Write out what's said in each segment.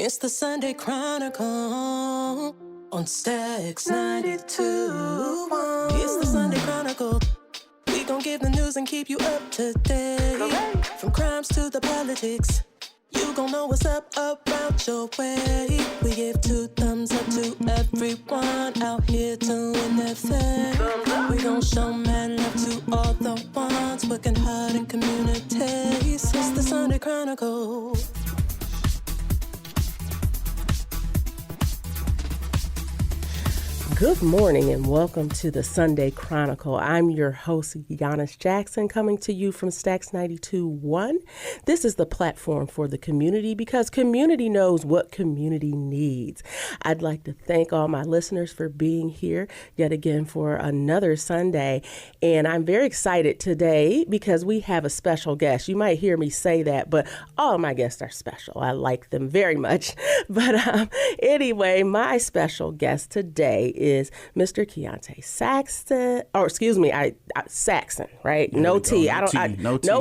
It's the Sunday Chronicle on Stacks 92. It's the Sunday Chronicle. We gon' give the news and keep you up to date. From crimes to the politics, you gon' know what's up around your way. We give 2 thumbs up to everyone out here doing their thing. We gon' show mad love to all the ones working hard in communities. It's the Sunday Chronicle. Good morning and welcome to the Sunday Chronicle. I'm your host, Giannis Jackson, coming to you from Stacks 92.1. This is the platform for the community because community knows what community needs. I'd like to thank all my listeners for being here yet again for another Sunday. And I'm very excited today because we have a special guest. You might hear me say that, but all my guests are special. I like them very much. But anyway, my special guest today is Mr. Keyonte Saxon, or excuse me, Saxon, right? Yeah, no T. No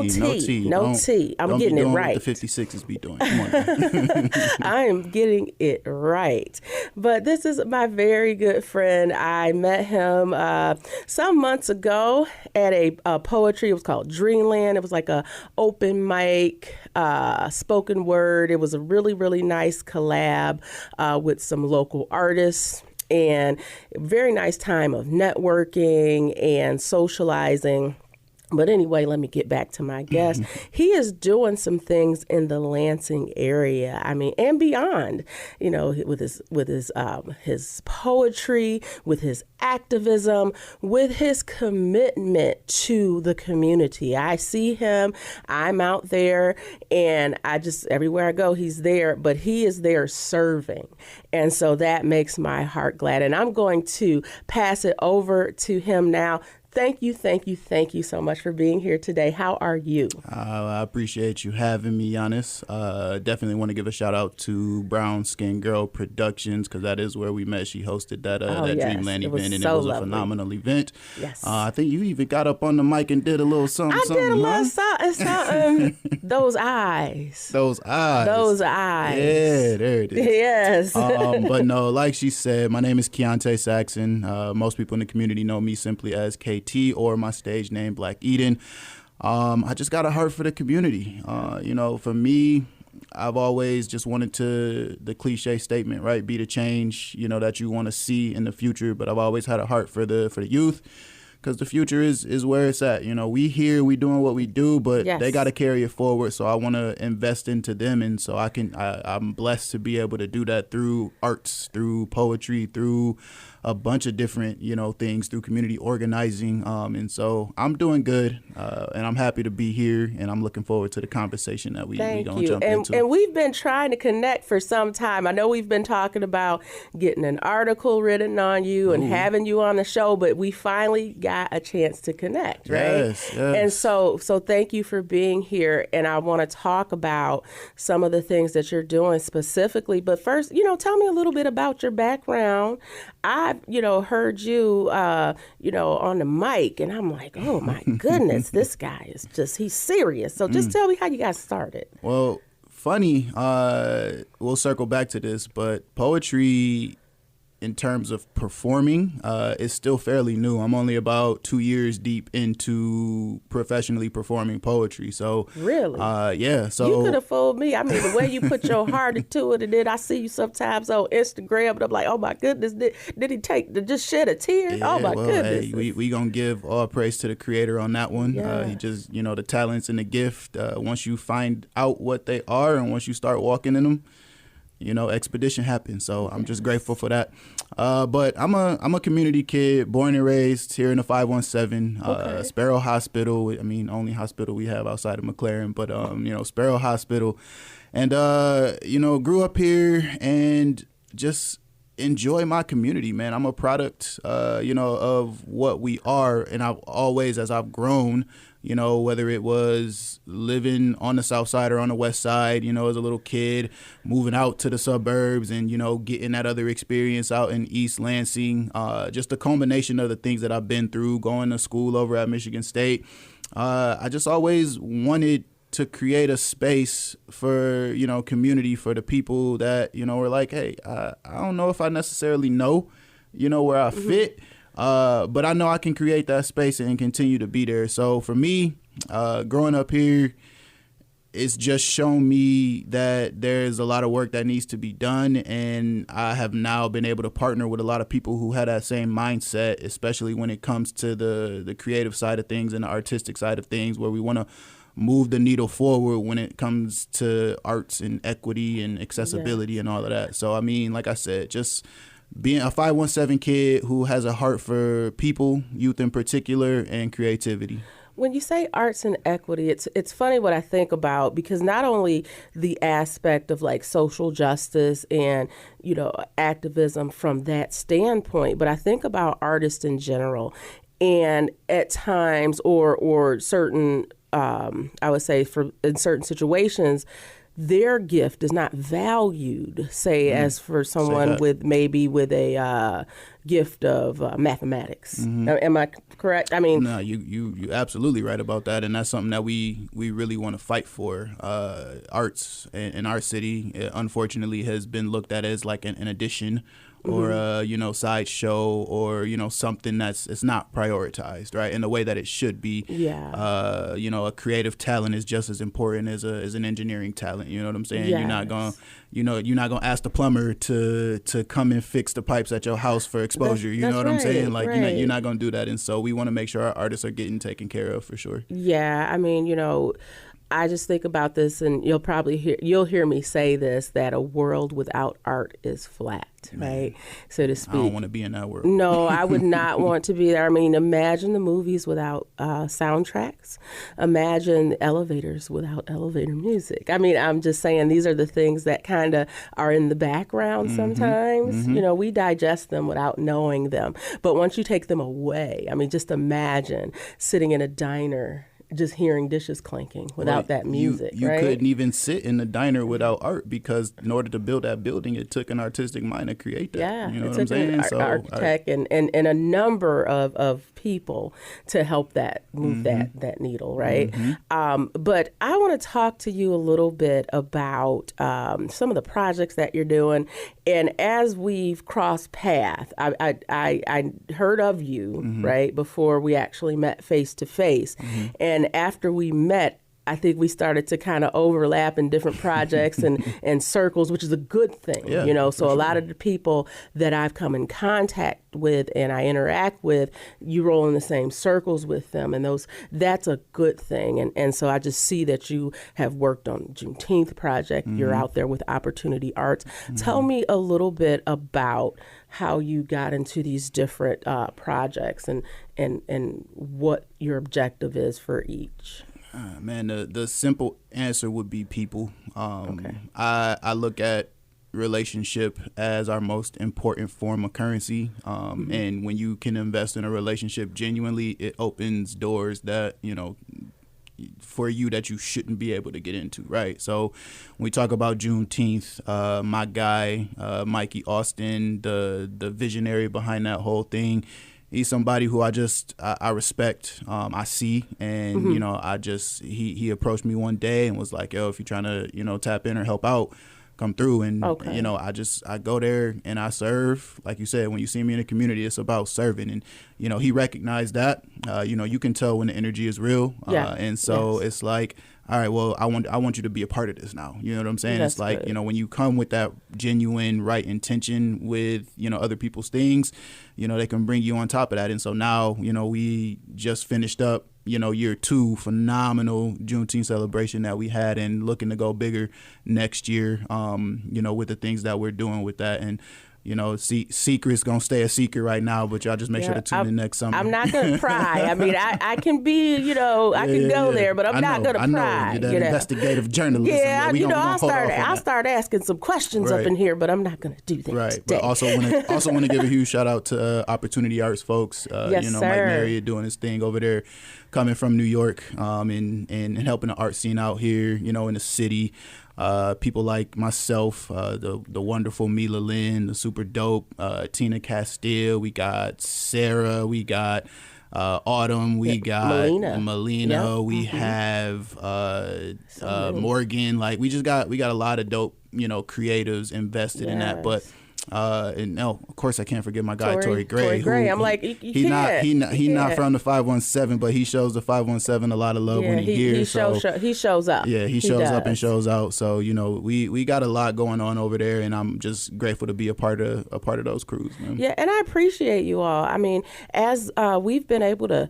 T. No T. I'm getting it right. What the 56s be doing. Come on. I am getting it right. But this is my very good friend. I met him some months ago at a poetry. It was called Dreamland. It was like a open mic, spoken word. It was a really, really nice collab with some local artists. And very nice time of networking and socializing. But anyway, let me get back to my guest. He is doing some things in the Lansing area. I mean, and beyond. You know, with his poetry, with his activism, with his commitment to the community. I see him. I'm out there, and everywhere I go, he's there. But he is there serving, and so that makes my heart glad. And I'm going to pass it over to him now. Thank you so much for being here today. How are you? I appreciate you having me, Giannis. Definitely want to give a shout out to Brown Skin Girl Productions because that is where we met. She hosted that Dreamland event, and it was a phenomenal event. Yes, I think you even got up on the mic and did a little something. I did a little something. Those eyes. Yeah, there it is. Yes. But no, like she said, my name is Keyonte Saxon. Most people in the community know me simply as KT or my stage name, Black Eden. I just got a heart for the community. For me, I've always just wanted to, the cliche statement, right, be the change, that you want to see in the future. But I've always had a heart for the youth because the future is where it's at. We doing what we do, but yes, they got to carry it forward. So I want to invest into them. And so I'm blessed to be able to do that through arts, through poetry, through a bunch of different, things, through community organizing. And so I'm doing good, and I'm happy to be here, and I'm looking forward to the conversation that we going to jump into. And we've been trying to connect for some time. I know we've been talking about getting an article written on you and having you on the show, but we finally got a chance to connect, right? Yes. And so thank you for being here. And I want to talk about some of the things that you're doing specifically. But first, tell me a little bit about your background. I've, heard you, on the mic, and I'm like, oh my goodness, this guy is he's serious. So just tell me how you got started. Well, funny, we'll circle back to this, but poetry in terms of performing is still fairly new. I'm only about 2 years deep into professionally performing poetry. So really, yeah. So you could have fooled me. I mean, the way you put your heart into it, and then I see you sometimes on Instagram, and I'm like, oh my goodness, did he just shed a tear? Yeah, oh my goodness. Hey, we gonna give all praise to the creator on that one. Yeah. He just, the talents and the gift. Once you find out what they are, and once you start walking in them, expedition happens. So I'm just grateful for that. But I'm a community kid, born and raised here in the 517, Sparrow Hospital. I mean, only hospital we have outside of McLaren, but Sparrow Hospital, and grew up here and just enjoy my community, man. I'm a product, of what we are, and I've always, as I've grown, whether it was living on the south side or on the west side, as a little kid, moving out to the suburbs and, getting that other experience out in East Lansing, just a combination of the things that I've been through, going to school over at Michigan State. I just always wanted to create a space for, community for the people that, are like, hey, I don't know if I necessarily know, where I fit, but I know I can create that space and continue to be there. So for me, growing up here, it's just shown me that there's a lot of work that needs to be done, and I have now been able to partner with a lot of people who had that same mindset, especially when it comes to the creative side of things and the artistic side of things, where we want to move the needle forward when it comes to arts and equity and accessibility and all of that. So, I mean, like I said, just being a 517 kid who has a heart for people, youth in particular, and creativity. When you say arts and equity, it's funny what I think about, because not only the aspect of like social justice and, activism from that standpoint, but I think about artists in general. And at times or certain, I would say in certain situations, their gift is not valued, say, as for someone with a gift of mathematics. Am I correct? I mean, no, you absolutely right about that, and that's something that we really want to fight for. Arts in our city, unfortunately, has been looked at as like an addition or a sideshow, or something it's not prioritized right in the way that it should be. A creative talent is just as important as an engineering talent. You know what I'm saying? Yes. You're not gonna ask the plumber to come and fix the pipes at your house for exposure. You know what I'm saying? Like you're not gonna do that, and so we want to make sure our artists are getting taken care of for sure. Yeah, I mean, I just think about this, and you'll hear me say this, that a world without art is flat, right? So to speak. I don't want to be in that world. No, I would not want to be there. I mean, imagine the movies without soundtracks. Imagine the elevators without elevator music. I mean, I'm just saying these are the things that kind of are in the background sometimes. We digest them without knowing them. But once you take them away, I mean, just imagine sitting in a diner just hearing dishes clanking without that music. You couldn't even sit in the diner without art, because in order to build that building, it took an artistic mind to create that. Yeah, you know it what I'm took saying? an architect and a number of people to help that move that needle, right? But I want to talk to you a little bit about some of the projects that you're doing. And as we've crossed paths, I heard of you, right, before we actually met face to face. And after we met, I think we started to kind of overlap in different projects and circles, which is a good thing, So a lot of the people that I've come in contact with and I interact with, you roll in the same circles with them, and that's a good thing. And so I just see that you have worked on Juneteenth project. You're out there with Opportunity Arts. Tell me a little bit about how you got into these different projects and what your objective is for each. Man, the simple answer would be people. I look at relationship as our most important form of currency. And when you can invest in a relationship genuinely, it opens doors that, for you that you shouldn't be able to get into, right? So when we talk about Juneteenth, my guy, Mikey Austin, the visionary behind that whole thing, he's somebody who I respect, I see, and he approached me one day and was like, yo, if you're trying to tap in or help out, come through. And I go there and I serve. Like you said, when you see me in the community, it's about serving. And he recognized that. You can tell when the energy is real. And so it's like, all right, well, I want you to be a part of this now. You know what I'm saying? That's it's like, good. When you come with that genuine right intention with, other people's things, they can bring you on top of that. And so now, we just finished up, year 2, phenomenal Juneteenth celebration that we had, and looking to go bigger next year, with the things that we're doing with that. And secret's gonna stay a secret right now, but y'all just make sure to tune in next summer. I'm not gonna pry. I mean, I can be, I can go there, but I'm not gonna pry. You're that investigative journalism. Yeah, I'll start asking some questions up in here, but I'm not gonna do that. Right, today. but also want to give a huge shout out to Opportunity Arts folks. Yes, sir. Mike Marriott doing his thing over there, coming from New York, and helping the art scene out here, in the city. People like myself, the wonderful Mila Lynn, the super dope Tina Castile. We got Sarah. We got Autumn, we got Melina, Yep. we have Morgan. Like we got a lot of dope, creatives invested in that. But and no, of course I can't forget my guy Tori Gray. I'm like, he's not from the 517, but he shows the 517 a lot of love when he shows up. Yeah, he shows up and shows out. So we got a lot going on over there, and I'm just grateful to be a part of those crews, man. Yeah, and I appreciate you all. I mean, as we've been able to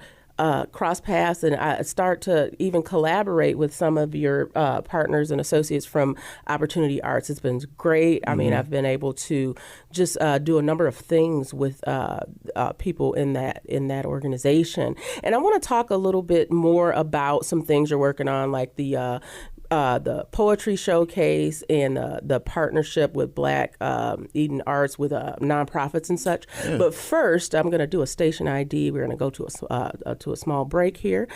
cross paths and start to even collaborate with some of your partners and associates from Opportunity Arts. It's been great. I mean, I've been able to just do a number of things with people in that organization. And I want to talk a little bit more about some things you're working on, like the poetry showcase and the partnership with Black Eden Arts with nonprofits and such. Yeah. But first, I'm going to do a station ID. We're going to go to a small break here.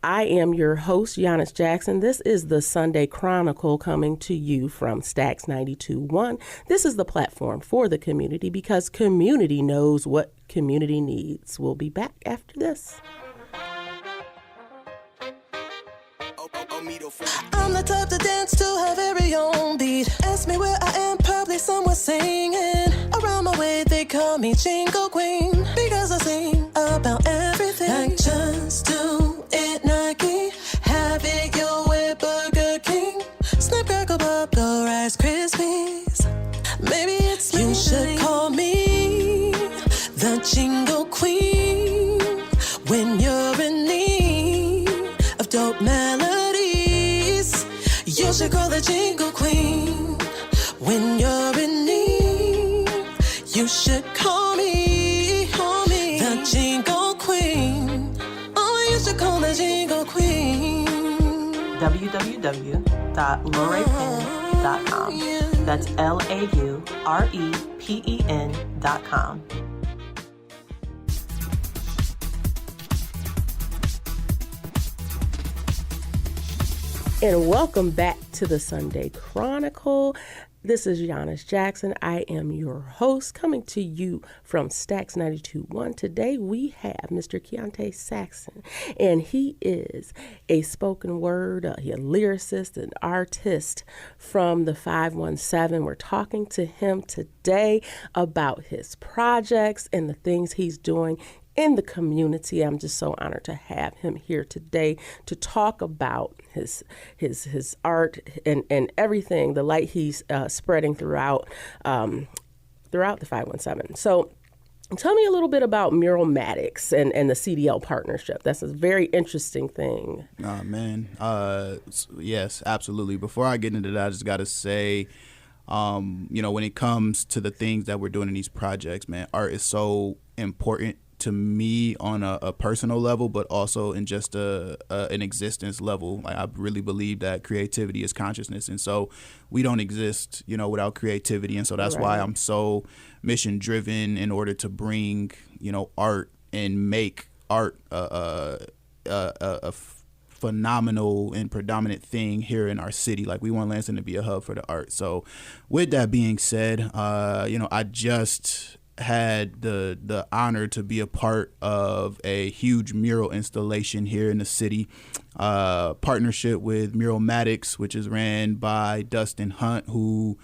I am your host, Giannis Jackson. This is the Sunday Chronicle coming to you from Stax 92.1. This is the platform for the community because community knows what community needs. We'll be back after this. I'm the type to dance to her very own beat. Ask me where I am, probably somewhere singing. Around my way, they call me Jingle Queen because I sing about everything. Like just do it, Nike. Have it your way, Burger King. Snap, crackle, pop, go Rice Krispies. Maybe it's me. You should call me the Jingle Queen when you're in need of dope melodies. You should call the Jingle Queen when you're in need. You should call me the Jingle Queen. Oh, you should call the Jingle Queen. www.laurepen.com. That's LAUREPEN.com. And welcome back to the Sunday Chronicle. This is Giannis Jackson. I am your host coming to you from Stax 92.1. Today we have Mr. Keyonte Saxon, and he is a spoken word, a lyricist, an artist from the 517. We're talking to him today about his projects and the things he's doing in the community. I'm just so honored to have him here today to talk about his art and everything, the light he's spreading throughout the 517. So tell me a little bit about Muralmatics and the CDL partnership. That's a very interesting thing. Yes, absolutely. Before I get into that, I just got to say, when it comes to the things that we're doing in these projects, man, art is so important to me on a personal level, but also in just an existence level. Like, I really believe that creativity is consciousness, and so we don't exist, without creativity. And so that's why I'm so mission driven in order to bring, art and make art a phenomenal and predominant thing here in our city. Like, we want Lansing to be a hub for the art. So with that being said, I just had the honor to be a part of a huge mural installation here in the city, partnership with Muralmatics, which is ran by Dustin Hunt, who,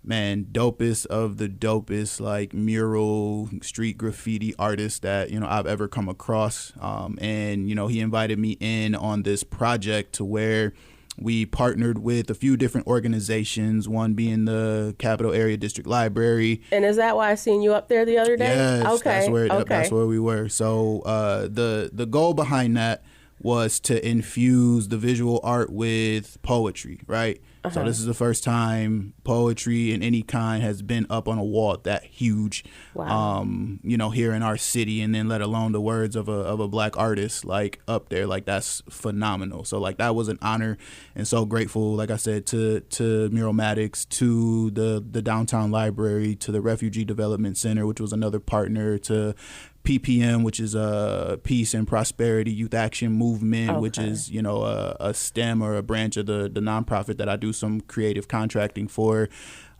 man, dopest of the dopest, like, mural street graffiti artist that I've ever come across. And he invited me in on this project to where we partnered with a few different organizations, one being the Capital Area District Library. And is that why I seen you up there the other day? Yes, okay. That's where we were. So the goal behind that was to infuse the visual art with poetry, right? Uh-huh. So this is the first time poetry in any kind has been up on a wall that huge, wow. Here in our city, and then let alone the words of a Black artist, like, up there. Like, that's phenomenal. So, like, that was an honor, and so grateful, like I said, to Muralmatics, to the Downtown Library, to the Refugee Development Center, which was another partner, to PPM, which is Peace and Prosperity Youth Action Movement, which Okay. is, a STEM or a branch of the nonprofit that I do some creative contracting for.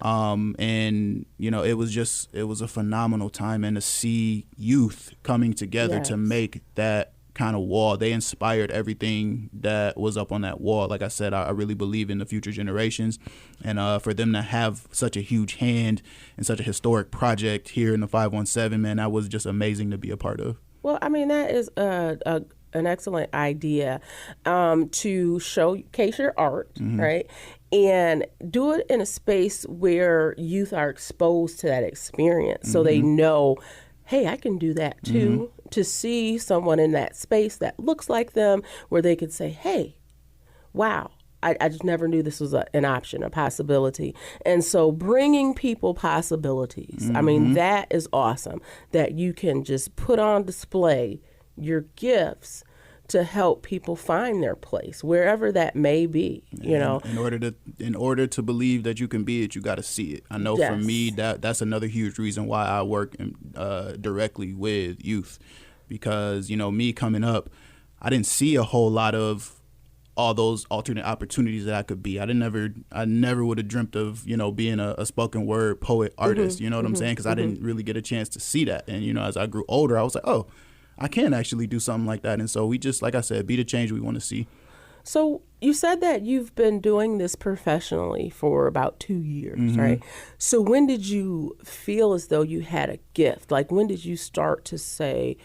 And, it was a phenomenal time, and to see youth coming together Yes. to make that kind of wall. They inspired everything that was up on that wall. Like I said, I really believe in the future generations, and for them to have such a huge hand in such a historic project here in the 517, man, that was just amazing to be a part of. Well, I mean, that is an excellent idea, to showcase your art, right? And do it in a space where youth are exposed to that experience, so they know, hey, I can do that too. To see someone in that space that looks like them, where they could say, hey, wow, I just never knew this was an option, a possibility. And so bringing people possibilities, I mean, that is awesome, that you can just put on display your gifts to help people find their place, wherever that may be, In order to believe that you can be it, you got to see it. I know for Yes. me, that's another huge reason why I work directly with youth, because, me coming up, I didn't see a whole lot of all those alternate opportunities that I could be. I never would have dreamt of, being a spoken word poet artist, you know what I'm saying? Because I didn't really get a chance to see that. And, as I grew older, I was like, oh, I can actually do something like that. And so we just, like I said, be the change we want to see. So you said that you've been doing this professionally for about 2 years, right? So when did you feel as though you had a gift? Like, when did you start to say,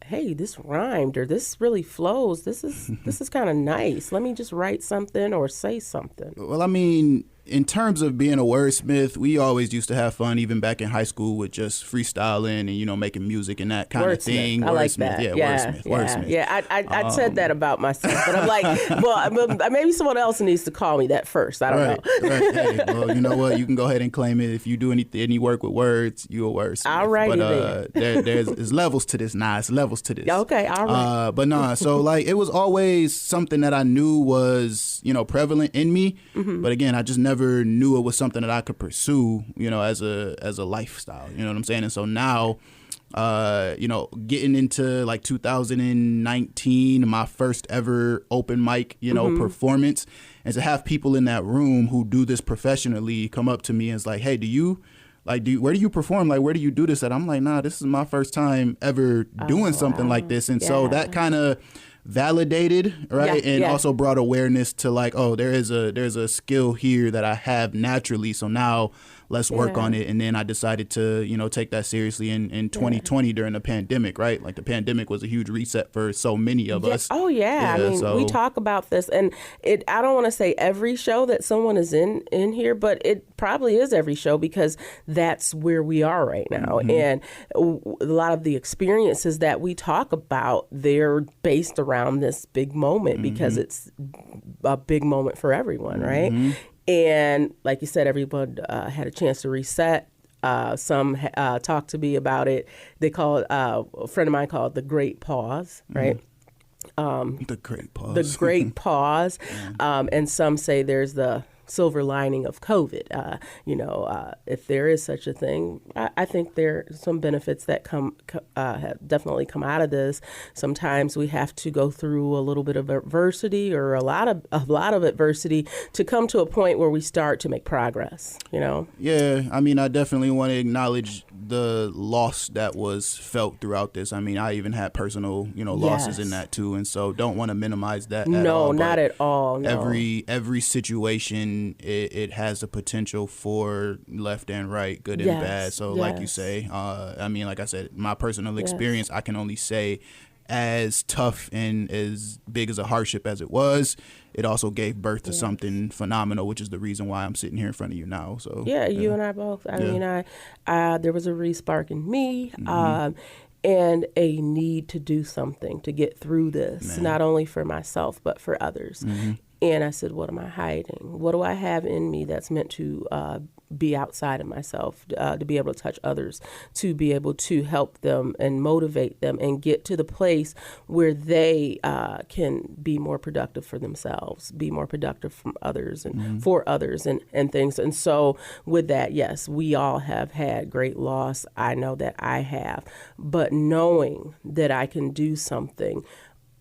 hey, this rhymed, or this really flows, this is kind of nice, let me just write something or say something? Well, I mean, in terms of being a wordsmith, we always used to have fun, even back in high school, with just freemaying and, making music and that kind of thing. I like that. Wordsmith. Yeah, I said that about myself, but I'm like, well, maybe someone else needs to call me that first. I don't know. Right. Hey, well, you know what? You can go ahead and claim it. If you do any work with words, you a wordsmith. All righty but there's levels to this. It's levels to this. Okay, all right. But nah, so like it was always something that I knew was, prevalent in me. But again, I just never knew it was something that I could pursue, as a lifestyle. You know what I'm saying? And so now, getting into like 2019, my first ever open mic, performance, and to have people in that room who do this professionally come up to me and it's like, hey, where do you perform? Like, where do you do this at? I'm like, nah, this is my first time ever doing something like this. And so that kind of validated, right? And also brought awareness to like, oh, there's a skill here that I have naturally. So now let's work on it. And then I decided to, take that seriously in 2020 during the pandemic, right? Like the pandemic was a huge reset for so many of us. Oh yeah. I mean, we talk about this, and I don't want to say every show that someone is in here, but it probably is every show, because that's where we are right now. And a lot of the experiences that we talk about, they're based around this big moment, because it's a big moment for everyone, right? And like you said, everyone had a chance to reset. Some talked to me about it. They call it, a friend of mine called it the Great Pause, right? The Great Pause. The Great Pause. And some say there's the silver lining of COVID. If there is such a thing, I think there are some benefits that have definitely come out of this. Sometimes we have to go through a little bit of adversity, or a lot of adversity, to come to a point where we start to make progress. Yeah, I mean, I definitely want to acknowledge the loss that was felt throughout this. I mean, I even had personal, losses in that too, and so don't want to minimize that. No, at all, not at all. No. Every situation, it has a potential for left and right, good and bad. So like you say, I mean, like I said, my personal experience, I can only say, as tough and as big as a hardship as it was, it also gave birth to something phenomenal, which is the reason why I'm sitting here in front of you now. So you and I both. I mean, there was a re-spark in me. And a need to do something to get through this, not only for myself, but for others. And I said, what am I hiding? What do I have in me that's meant to be outside of myself, to be able to touch others, to be able to help them and motivate them and get to the place where they can be more productive for themselves, be more productive from others and for others and things. And so with that, yes, we all have had great loss. I know that I have. But knowing that I can do something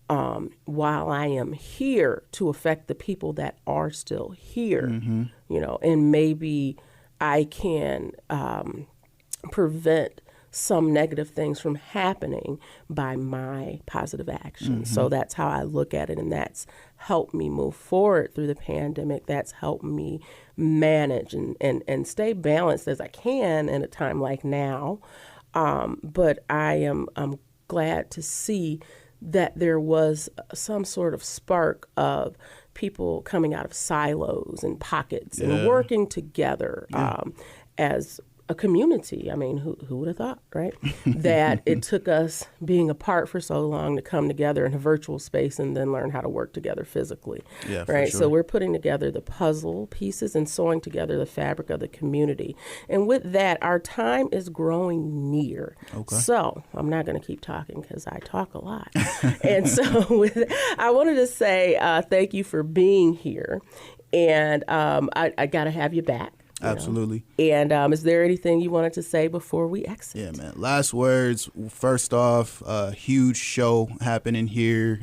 while I am here to affect the people that are still here, and maybe I can prevent some negative things from happening by my positive actions. So that's how I look at it, and that's helped me move forward through the pandemic. That's helped me manage and stay balanced as I can in a time like now. But I'm glad to see that there was some sort of spark of people coming out of silos and pockets and working together as a community. I mean, who would have thought, right? That it took us being apart for so long to come together in a virtual space and then learn how to work together physically. Yeah, right. Sure. So we're putting together the puzzle pieces and sewing together the fabric of the community. And with that, our time is growing near. Okay. So I'm not going to keep talking because I talk a lot. And so I wanted to say thank you for being here. And I got to have you back. Absolutely. And is there anything you wanted to say before we exit? Yeah, man. Last words. First off, a huge show happening here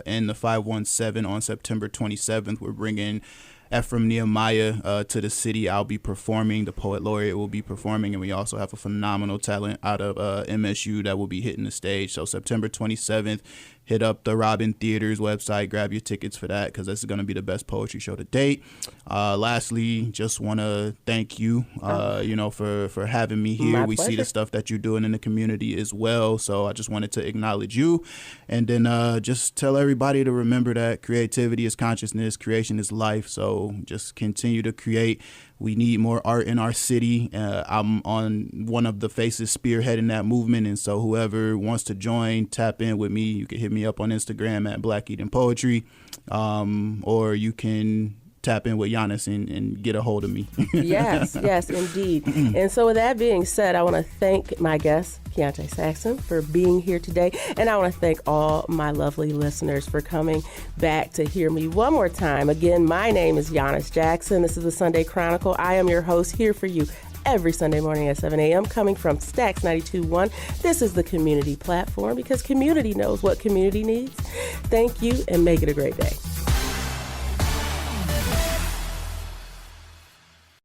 in the 517 on September 27th. We're bringing Ephraim Nehemiah to the city. I'll be performing. The poet laureate will be performing. And we also have a phenomenal talent out of MSU that will be hitting the stage. So September 27th, hit up the Robin Theater's website, grab your tickets for that, because this is going to be the best poetry show to date. Lastly, just want to thank you, for having me here. My we pleasure. see the stuff that you're doing in the community as well. So I just wanted to acknowledge you, and then just tell everybody to remember that creativity is consciousness, creation is life. So just continue to create. We need more art in our city. I'm on one of the faces spearheading that movement. And so whoever wants to join, tap in with me. You can hit me up on Instagram at Black Eden Poetry, or you can tap in with Giannis and get a hold of me. Yes, indeed. And so with that being said, I want to thank my guest, Keyonte Saxon, for being here today. And I want to thank all my lovely listeners for coming back to hear me one more time. Again, my name is Giannis Jackson. This is the Sunday Chronicle. I am your host here for you every Sunday morning at 7 a.m. coming from Stax 92.1. This is the community platform because community knows what community needs. Thank you and make it a great day.